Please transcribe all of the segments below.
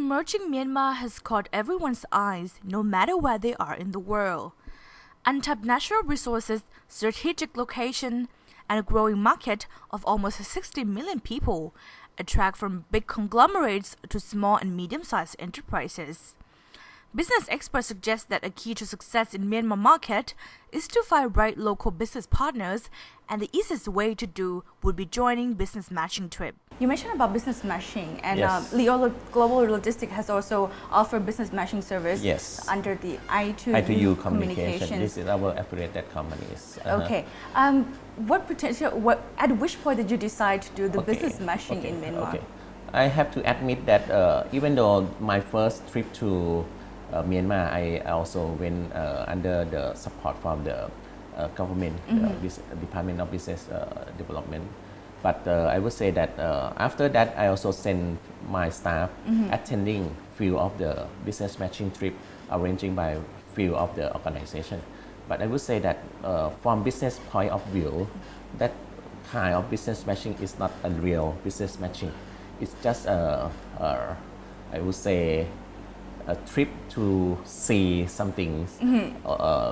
Emerging Myanmar has caught everyone's eyes, no matter where they are in the world. Untapped natural resources, strategic location, and a growing market of almost 60 million people attract from big conglomerates to small and medium-sized enterprises. Business experts suggest that a key to success in Myanmar market is to find right local business partners, and the easiest way to do would be joining business matching trip. You mentioned about business matching, and Yes. Global Logistics has also offered business matching service under the I2U Communication. This is our affiliated companies. Okay. At which point did you decide to do the business matching in Myanmar? Okay. I have to admit that even though my first trip to Myanmar, I also went under the support from the government, Department of Business Development. But I would say that after that, I also sent my staff attending few of the business matching trip arranging by few of the organization. But I would say that from business point of view, that kind of business matching is not a real business matching. It's just I would say a trip to see something,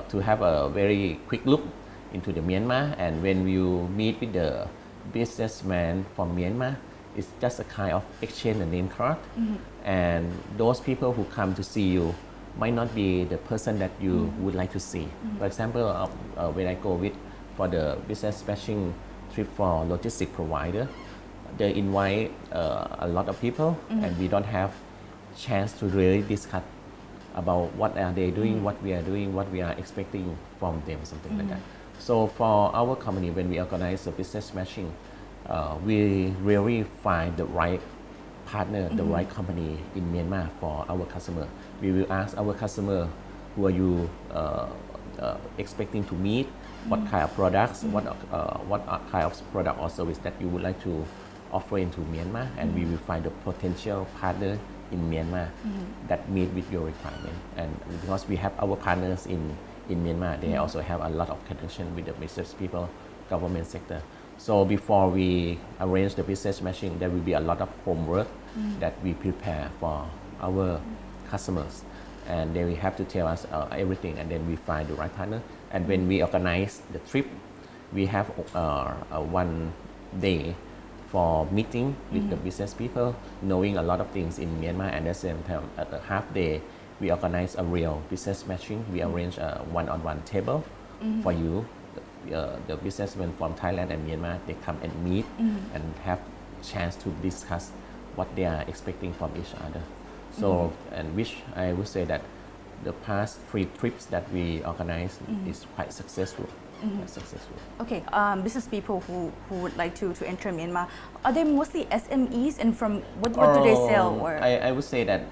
to have a very quick look into the Myanmar. And when you meet with the businessman from Myanmar, it's just a kind of exchange a name card. And those people who come to see you might not be the person that you would like to see. For example, when I go for the business matching trip for logistic provider, they invite a lot of people, and we don't have chance to really discuss about what are they doing, what we are doing, what we are expecting from them, something like that. So for our company, when we organize a business matching, we really find the right partner, the right company in Myanmar for our customer. We will ask our customer, who are you expecting to meet, what kind of products, what kind of product or service that you would like to offer into Myanmar, and we will find a potential partner in Myanmar that meet with your requirement. And because we have our partners in Myanmar, they also have a lot of connection with the business people, government sector. So before we arrange the business matching, there will be a lot of homework that we prepare for our customers, and they will have to tell us everything, and then we find the right partner. And when we organize the trip, we have one day for meeting with the business people, knowing a lot of things in Myanmar, and at the same time, at the half day, we organize a real business matching. We arrange a one-on-one table for you. The businessmen from Thailand and Myanmar, they come and meet and have chance to discuss what they are expecting from each other. So, and which I would say that the past 3 trips that we organized is quite successful. Okay, business people who would like to enter Myanmar, are they mostly SMEs, and from what do they sell? Or? I would say that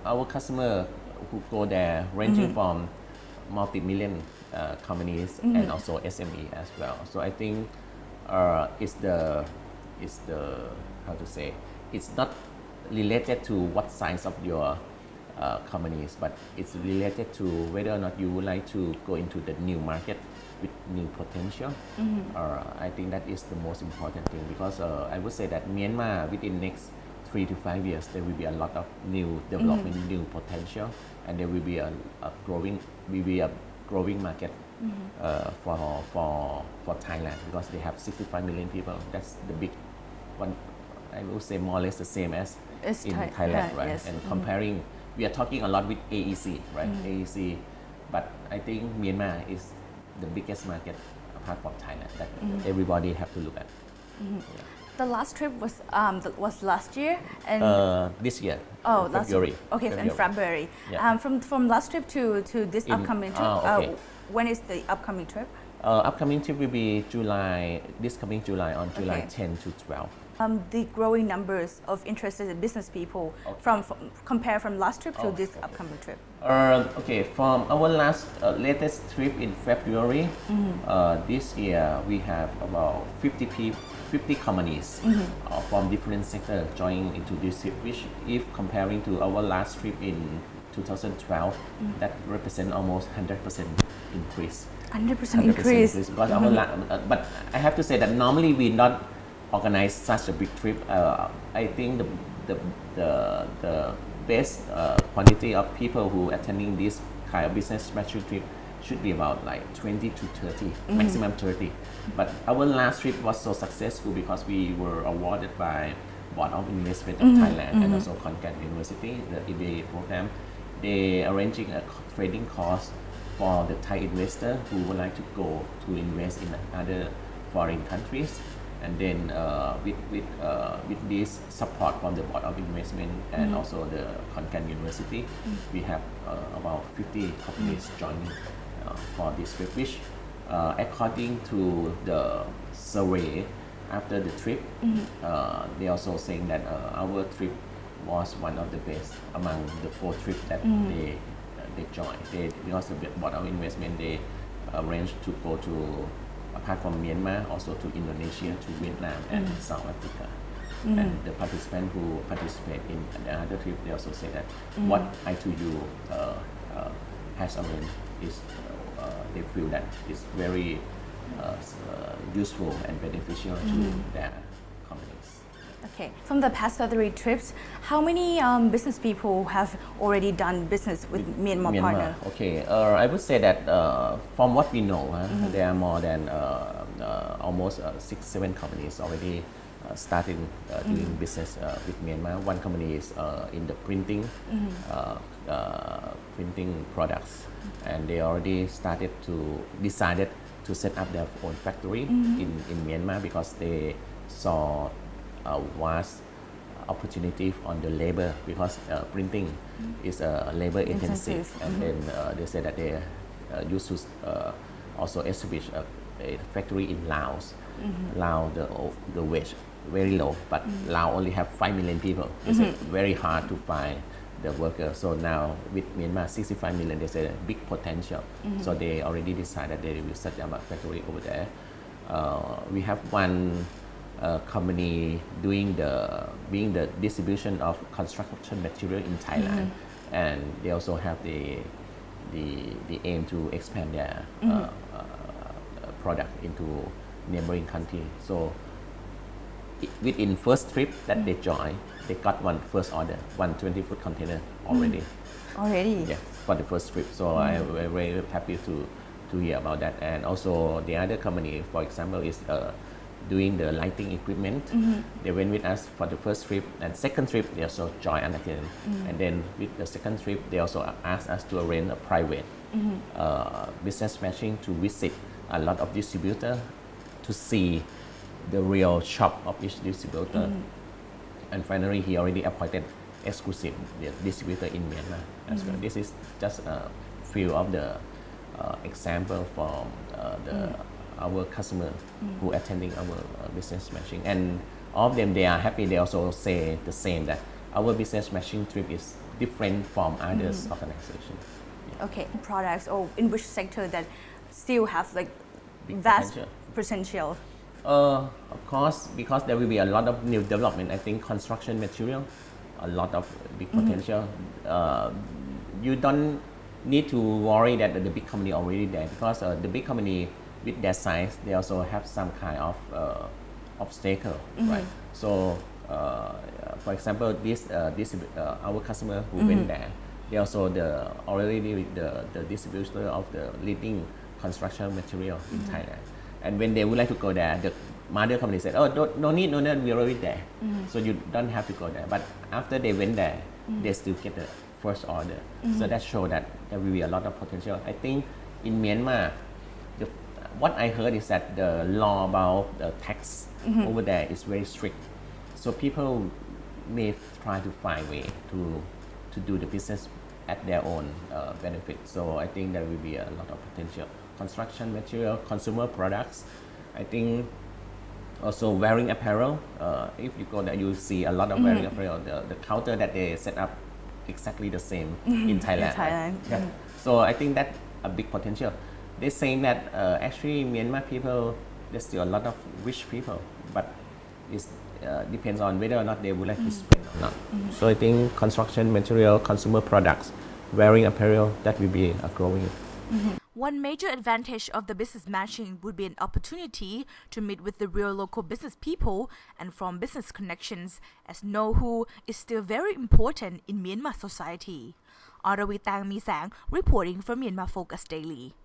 our customer who go there ranging from multi-million companies and also SME as well. So I think it's the how to say, it's not related to what size of your companies, but it's related to whether or not you would like to go into the new market with new potential. I think that is the most important thing, because I would say that Myanmar within next 3 to 5 years there will be a lot of new development, new potential, and there will be a growing market for Thailand, because they have 65 million people. That's the big one. I would say more or less the same as in Thailand, right? Yes. And comparing, we are talking a lot with AEC, right? AEC, but I think Myanmar is the biggest market apart from Thailand that everybody have to look at. The last trip was last year, and this year. Oh, February. Okay, in February. Yeah. From last trip to this upcoming trip. When is the upcoming trip? Upcoming trip will be July. This coming July, on July 10 to 12. The growing numbers of interested business people compare from last trip to this upcoming trip. From our latest trip in February, this year we have about 50 companies from different sectors joining into this trip, which if comparing to our last trip in 2012, that represent almost 100% increase. 100% increase. Because but I have to say that normally we not organize such a big trip. I think the best quantity of people who attending this kind of business matching trip should be about like 20 to 30, maximum 30. But our last trip was so successful because we were awarded by Board of Investment of Thailand and also Konkan University, the EBA program. They arranging a trading course for the Thai investor who would like to go to invest in other foreign countries. And then with this support from the Board of Investment and also the Konkan University, we have about 50 companies joining for this trip, which according to the survey after the trip, they also saying that our trip was one of the best among the 4 trips that they joined. Because of the Board of Investment, they arranged to go to, apart from Myanmar, also to Indonesia, to Vietnam and South Africa. And the participants who participate in the other trip, they also say that what I2U has arranged is they feel that it's very useful and beneficial to their companies. Okay, from the past 3 trips, how many business people have already done business with Myanmar partner? Okay, I would say that from what we know, there are more than almost 6-7 companies already starting doing business with Myanmar. One company is in the printing products, and they already decided to set up their own factory in Myanmar because they saw a vast opportunity on the labor, because printing is labor intensive. And then they said that they used to also establish a factory in Laos. Laos, the wage very low, but Laos only have 5 million people. It's very hard to find the workers. So now with Myanmar 65 million, there's a big potential. So they already decided they will set up a factory over there. We have one company being the distribution of construction material in Thailand, and they also have the aim to expand their product into neighboring country. So within first trip that they joined, they got one first order, 120-foot container already. Already? Yeah, for the first trip. So I'm very happy to hear about that. And also the other company, for example, is doing the lighting equipment. They went with us for the first trip, and second trip they also joined us again. And then with the second trip, they also asked us to arrange a private business matching to visit a lot of distributors to see the real shop of each distributor. And finally, he already appointed exclusive distributor in Myanmar as well. This is just a few of the example from our customer who attending our business matching, and all of them, they are happy. They also say the same, that our business matching trip is different from others organizations. Yeah. Okay, products or in which sector that still have like Big vast potential? Of course, because there will be a lot of new development. I think construction material, a lot of big potential. You don't need to worry that the big company already there, because the big company with their size, they also have some kind of obstacle, right? So, for example, this our customer who went there, they also already the distributor of the leading construction material in Thailand. And when they would like to go there, the mother company said, "Oh, no need, we're already there, so you don't have to go there." But after they went there, they still get the first order. So that shows that there will be a lot of potential. I think in Myanmar, what I heard is that the law about the tax over there is very strict. So people may try to find a way to do the business at their own benefit. So I think there will be a lot of potential. Construction material, consumer products. I think also wearing apparel. If you go there, you see a lot of wearing apparel. The counter that they set up exactly the same in Thailand. Yeah. So I think that's a big potential. They're saying that actually Myanmar people, there's still a lot of rich people, but it depends on whether or not they would like to spend or not. So I think construction material, consumer products, wearing apparel, that will be growing. One major advantage of the business matching would be an opportunity to meet with the real local business people and form business connections, as know-who is still very important in Myanmar society. Aravitang Misang reporting for Myanmar Focus Daily.